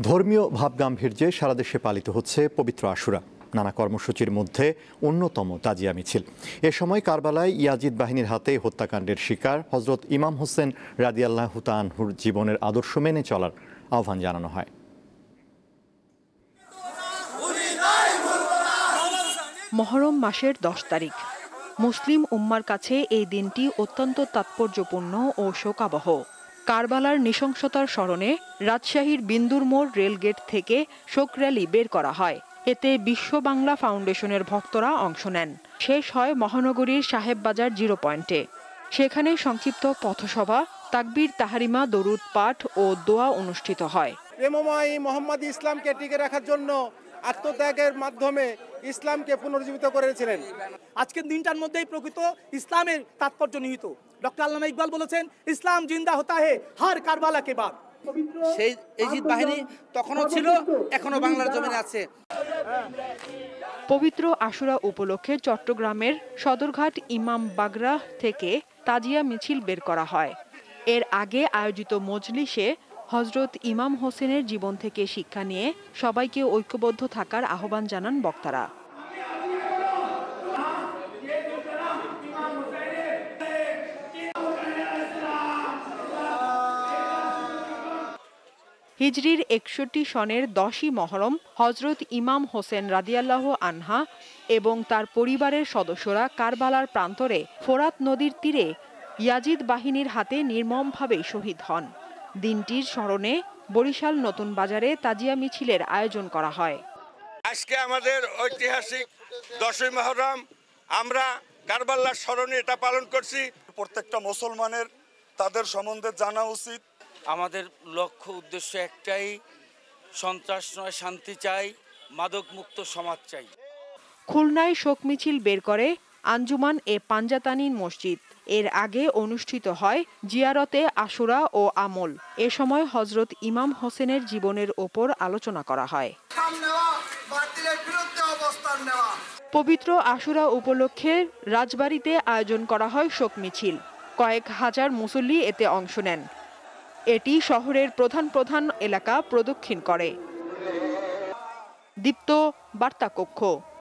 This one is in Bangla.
ধর্মীয় ভাবগাম্ভীর্যে সারা দেশে পালিত হচ্ছে পবিত্র আশুরা। নানা কর্মসূচির মধ্যে অন্যতম তাজিয়া মিছিল। এ সময় কারবালায় ইয়াজিদ বাহিনীর হাতে হত্যাকাণ্ডের শিকার হজরত ইমাম হোসেন রাদিয়াল্লাহু তাআলা আনহুর জীবনের আদর্শ মেনে চলার আহ্বান জানানো হয়। মহরম মাসের 10 তারিখ। মুসলিম উম্মার কাছে এই দিনটি অত্যন্ত তাৎপর্যপূর্ণ ও শোকাবহ। কারবালার নৃশংসতার স্মরণে রাজশাহীর বিন্দুর মোড় রেলগেট থেকে শোক র্যালি বের করা হয়। এতে বিশ্ব বাংলা ফাউন্ডেশনের ভক্তরা অংশ নেন। শেষ হয় মহানগরীর সাহেববাজার জিরো পয়েন্টে। সেখানে সংক্ষিপ্ত পথসভা, তাকবীর তাহারিমা, দরুদ পাঠ ও দোয়া অনুষ্ঠিত হয়। প্রেমময় মোহাম্মদ ইসলামকে টিকে রাখার জন্য আত্মত্যাগের মাধ্যমে ইসলামকে পুনর্জীবিত করেছিলেন। আজকের দিনটার মধ্যেই প্রকৃত ইসলামের তাৎপর্য নিহিত। ডক্টর আল্লামা ইকবাল বলেছেন, ইসলাম জিন্দা হতা হে হার কারবালা কে বাদ। সেই ইয়াজিদ বাহিনী তখনও ছিল, এখনো বাংলার জমিনে আছে। পবিত্র আশুরা উপলক্ষে চট্টগ্রামের সদরঘাট ইমাম বাগরাহ থেকে তাজিয়া মিছিল বের করা হয়। এর আগে আয়োজিত মজলিসে হজরত ইমাম হোসেনের জীবন থেকে শিক্ষা নিয়ে সবাইকে ঐক্যবদ্ধ থাকার আহ্বান জানান বক্তারা। হিজরির 61 সনের 10ই মহরম হজরত ইমাম হোসেন রাদিয়াল্লাহু আনহা এবং তার পরিবারের সদস্যরা কারবালার প্রান্তরে ফোরাত নদীর তীরে ইয়াজিদ বাহিনীর হাতে নির্মমভাবে শহীদ হন। দিনটির স্মরণে বরিশাল নতুন বাজারে তাজিয়া মিছিলের আয়োজন করা হয়। আজকে আমাদের ঐতিহাসিক 10ই মহরম, আমরা কারবালার স্মরণে এটা পালন করছি। প্রত্যেকটা মুসলমানের তাদের সম্বন্ধে জানা উচিত। আমাদের লক্ষ্য উদ্দেশ্য একটাই, সন্ত্রাস নয়, শান্তি চাই, মাদক মুক্ত সমাজ চাই। খুলনায় শোক মিছিল বের করে আঞ্জুমান এ পাঞ্জাতানিন মসজিদ। এর আগে অনুষ্ঠিত হয় জিয়ারতে আশুরা ও আমল। এ সময় হজরত ইমাম হোসেনের জীবনের ওপর আলোচনা করা হয়। পবিত্র আশুরা উপলক্ষে রাজবাড়িতে আয়োজন করা হয় শোক মিছিল। কয়েক হাজার মুসল্লি এতে অংশ নেন। এটি শহরের প্রধান প্রধান এলাকা প্রদক্ষিণ করে। দীপ্ত বার্তা কক্ষ।